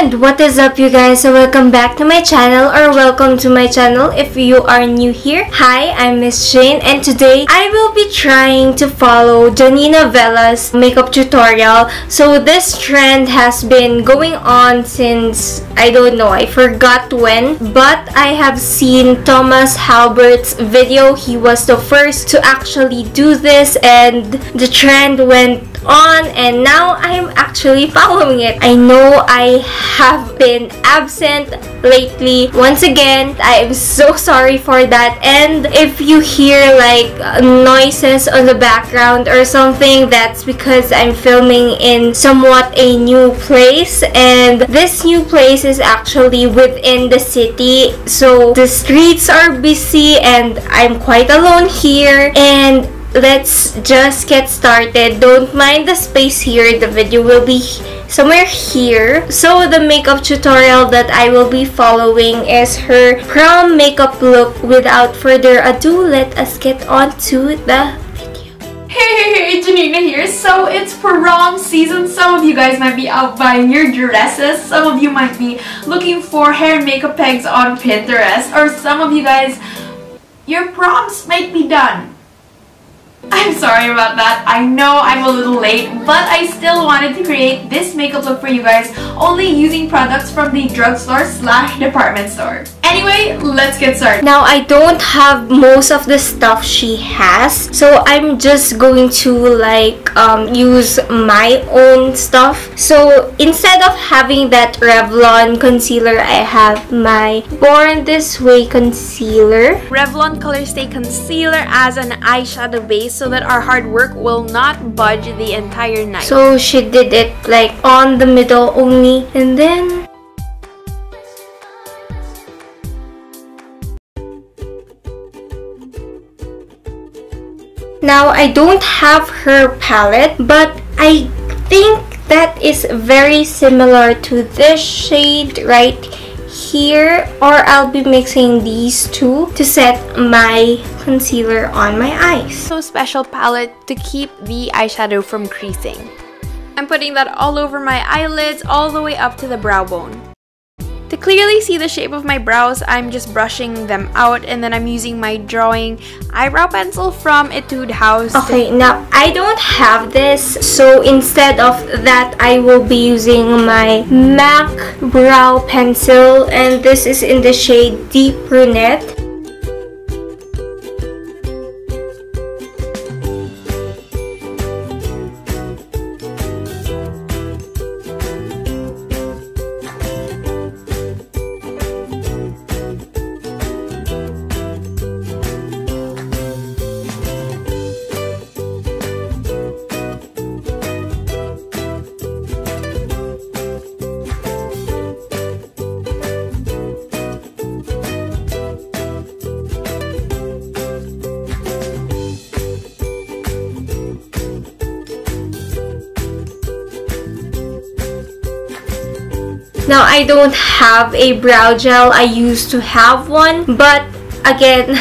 And what is up, you guys? So welcome back to my channel, or welcome to my channel if you are new here. Hi, I'm Miss Jayne, and today I will be trying to follow Janina Vela's makeup tutorial. So this trend has been going on since, I don't know, I forgot when, but I have seen Thomas Halbert's video. He was the first to actually do this, and the trend went on, and now I'm actually following it. I know I have been absent lately. Once again, I am so sorry for that, and if you hear like noises on the background or something, that's because I'm filming in somewhat a new place, and this new place is actually within the city, so the streets are busy and I'm quite alone here. And let's just get started. Don't mind the space here. The video will be somewhere here. So the makeup tutorial that I will be following is her prom makeup look. Without further ado, let us get on to the video. Hey, Janina here. So it's prom season. Some of you guys might be out buying your dresses. Some of you might be looking for hair and makeup pegs on Pinterest. Or some of you guys, your proms might be done. I'm sorry about that. I know I'm a little late, but I still wanted to create this makeup look for you guys only using products from the drugstore / department store. Anyway, let's get started. Now, I don't have most of the stuff she has, so I'm just going to like use my own stuff. So instead of having that Revlon concealer, I have my Born This Way concealer. Revlon Color Stay Concealer as an eyeshadow base so that our hard work will not budge the entire night. So she did it like on the middle only, and then now I don't have her palette, but I think that is very similar to this shade right here, or I'll be mixing these two to set my concealer on my eyes. So special palette to keep the eyeshadow from creasing. I'm putting that all over my eyelids, all the way up to the brow bone. To clearly see the shape of my brows, I'm just brushing them out, and then I'm using my drawing eyebrow pencil from Etude House. Okay, now I don't have this, so instead of that, I will be using my MAC brow pencil, and this is in the shade Deep Brunette. Now, I don't have a brow gel. I used to have one, but again,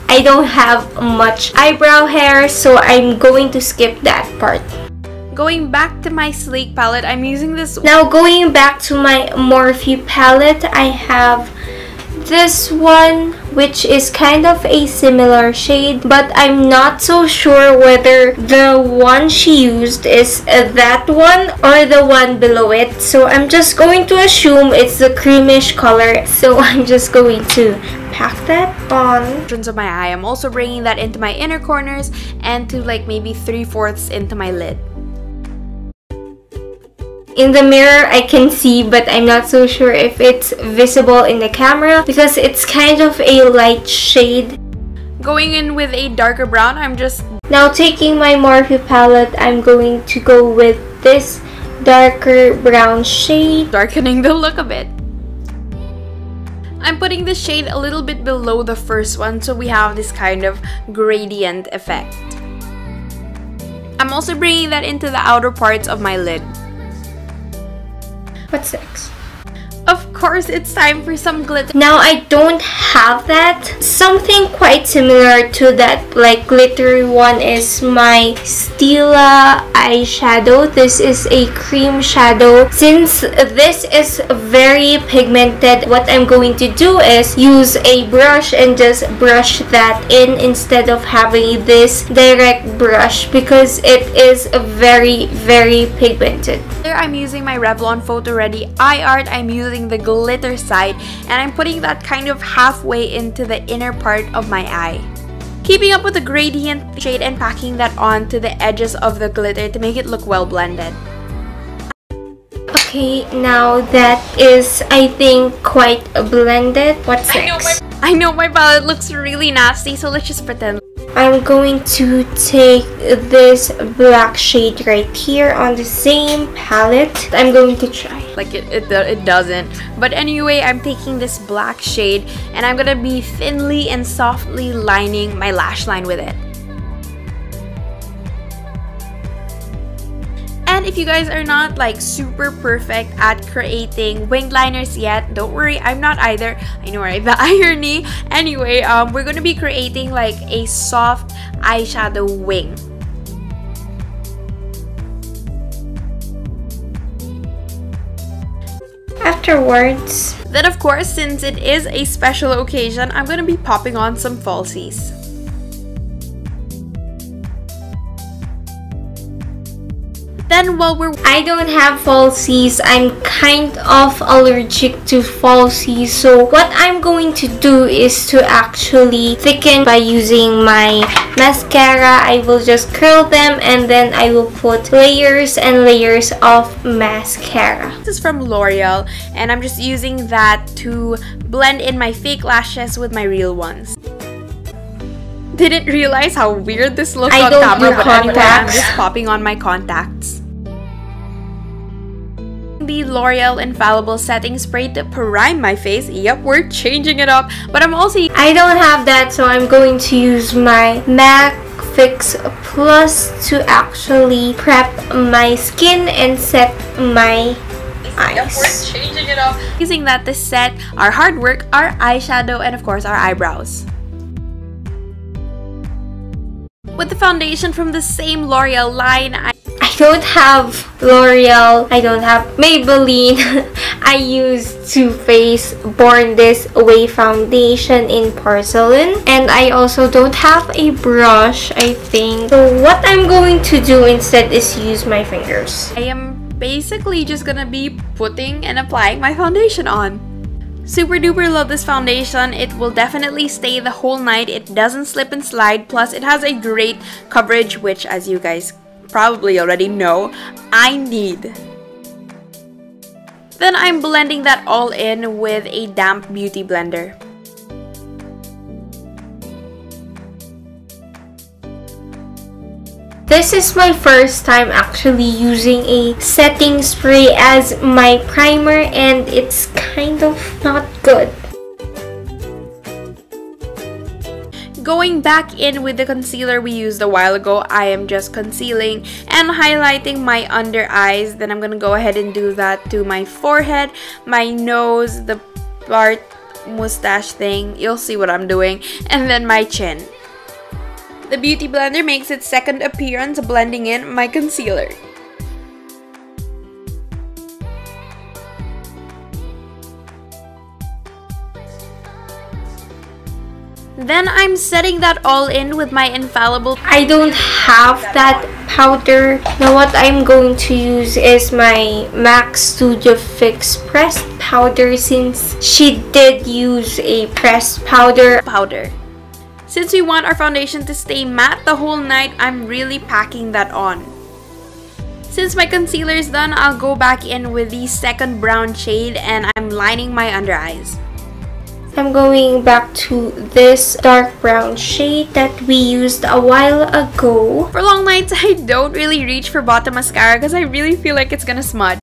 I don't have much eyebrow hair, so I'm going to skip that part. Going back to my Sleek palette, I'm using this. Now, going back to my Morphe palette, I have this one, which is kind of a similar shade, but I'm not so sure whether the one she used is that one or the one below it, so I'm just going to assume it's the creamish color, so I'm just going to pack that on. Of my eye, I'm also bringing that into my inner corners and to like maybe 3/4 into my lid. In the mirror, I can see, but I'm not so sure if it's visible in the camera because it's kind of a light shade. Going in with a darker brown, I'm just... Now, taking my Morphe palette, I'm going to go with this darker brown shade, darkening the look a bit. I'm putting the shade a little bit below the first one, so we have this kind of gradient effect. I'm also bringing that into the outer parts of my lid. What's next? Of course, it's time for some glitter. Now I don't have that. Something quite similar to that like glittery one is my Stila eyeshadow. This is a cream shadow. Since this is very pigmented, what I'm going to do is use a brush and just brush that in instead of having this direct brush because it is very pigmented. Here I'm using my Revlon Photo Ready Eye Art. I'm using the glitter side and I'm putting that kind of halfway into the inner part of my eye. Keeping up with the gradient shade and packing that on to the edges of the glitter to make it look well blended. Okay, now that is, I think, quite blended. What's next? I know my palette looks really nasty, so let's just pretend. I'm going to take this black shade right here on the same palette. I'm going to try. Like it doesn't. But anyway, I'm taking this black shade and I'm gonna be thinly and softly lining my lash line with it. And if you guys are not like super perfect at creating winged liners yet, don't worry, I'm not either. I know, right? The irony. Anyway, we're gonna be creating like a soft eyeshadow wing. Afterwards, then of course, since it is a special occasion, I'm gonna be popping on some falsies. Then while I don't have falsies. I'm kind of allergic to falsies. So what I'm going to do is to actually thicken by using my mascara. I will just curl them and then I will put layers and layers of mascara. This is from L'Oreal and I'm just using that to blend in my fake lashes with my real ones. Didn't realize how weird this looks on camera, but anyway, I'm just popping on my contacts. The L'Oreal Infallible Setting Spray to prime my face. Yep, we're changing it up. But I'm also... I don't have that, so I'm going to use my MAC Fix Plus to actually prep my skin and set my eyes. Yep, we're changing it up. Using that to set our hard work, our eyeshadow, and of course our eyebrows. With the foundation from the same L'Oreal line, I don't have L'Oreal, I don't have Maybelline. I use Too Faced Born This Way foundation in porcelain, and I also don't have a brush, I think. So what I'm going to do instead is use my fingers. I am basically just gonna be putting and applying my foundation on. Super duper love this foundation. It will definitely stay the whole night. It doesn't slip and slide, plus it has a great coverage, which, as you guys probably already know, I need. Then I'm blending that all in with a damp beauty blender. This is my first time actually using a setting spray as my primer, and it's kind of not good. Going back in with the concealer we used a while ago, I am just concealing and highlighting my under eyes. Then I'm gonna go ahead and do that to my forehead, my nose, the part mustache thing, you'll see what I'm doing, and then my chin. The beauty blender makes its second appearance, blending in my concealer. Then I'm setting that all in with my Infallible. I don't have that powder. Now what I'm going to use is my MAC Studio Fix pressed powder, since she did use a pressed powder. Since we want our foundation to stay matte the whole night, I'm really packing that on. Since my concealer is done, I'll go back in with the second brown shade and I'm lining my under eyes. I'm going back to this dark brown shade that we used a while ago. For long nights, I don't really reach for bottom mascara because I really feel like it's gonna smudge.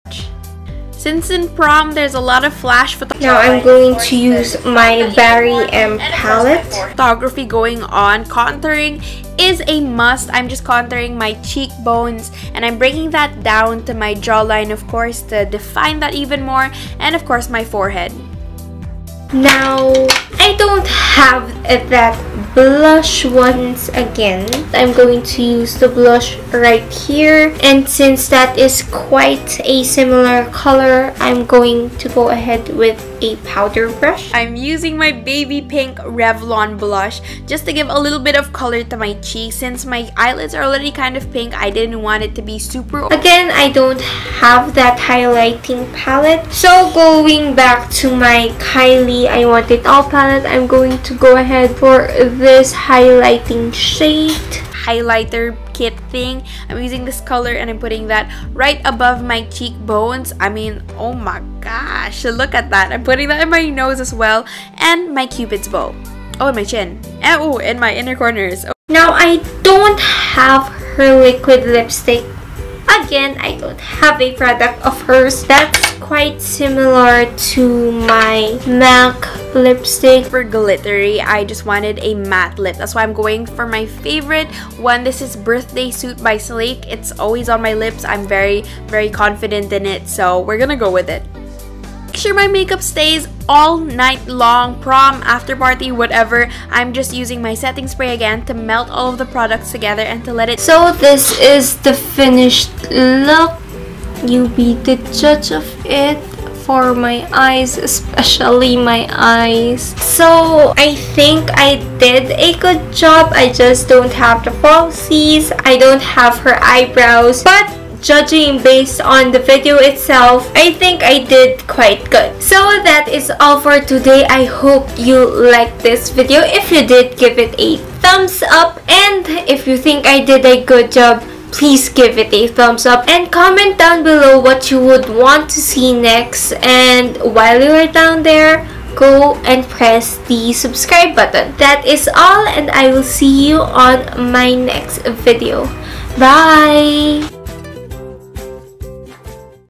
Since in prom, there's a lot of flash photography. Now I'm going to use my Barry M palette. Photography going on. Contouring is a must. I'm just contouring my cheekbones and I'm bringing that down to my jawline, of course, to define that even more, and of course my forehead. Now, I don't have that blush once again. I'm going to use the blush right here. And since that is quite a similar color, I'm going to go ahead with a powder brush. I'm using my baby pink Revlon blush just to give a little bit of color to my cheeks. Since my eyelids are already kind of pink, I didn't want it to be super... Again, I don't have that highlighting palette. So going back to my Kylie I Want It All palette, I'm going to go ahead for this highlighting shade. Highlighter kit thing. I'm using this color and I'm putting that right above my cheekbones. I mean, oh my gosh, look at that. I'm putting that in my nose as well and my cupid's bow. Oh, and my chin. And oh, in my inner corners. Oh. Now, I don't have her liquid lipstick. Again, I don't have a product of hers that's quite similar to my MAC lipstick. For glittery, I just wanted a matte lip. That's why I'm going for my favorite one. This is Birthday Suit by Slake. It's always on my lips. I'm very confident in it, so we're gonna go with it. Make sure my makeup stays all night long, prom, after party, whatever. I'm just using my setting spray again to melt all of the products together and to let it... So this is the finished look. You be the judge of it. For my eyes, especially my eyes. So I think I did a good job. I just don't have the falsies. I don't have her eyebrows, but judging based on the video itself, I think I did quite good. So that is all for today. I hope you liked this video. If you did, give it a thumbs up, and if you think I did a good job, please give it a thumbs up and comment down below what you would want to see next. And while you are down there, go and press the subscribe button. That is all, and I will see you on my next video. Bye!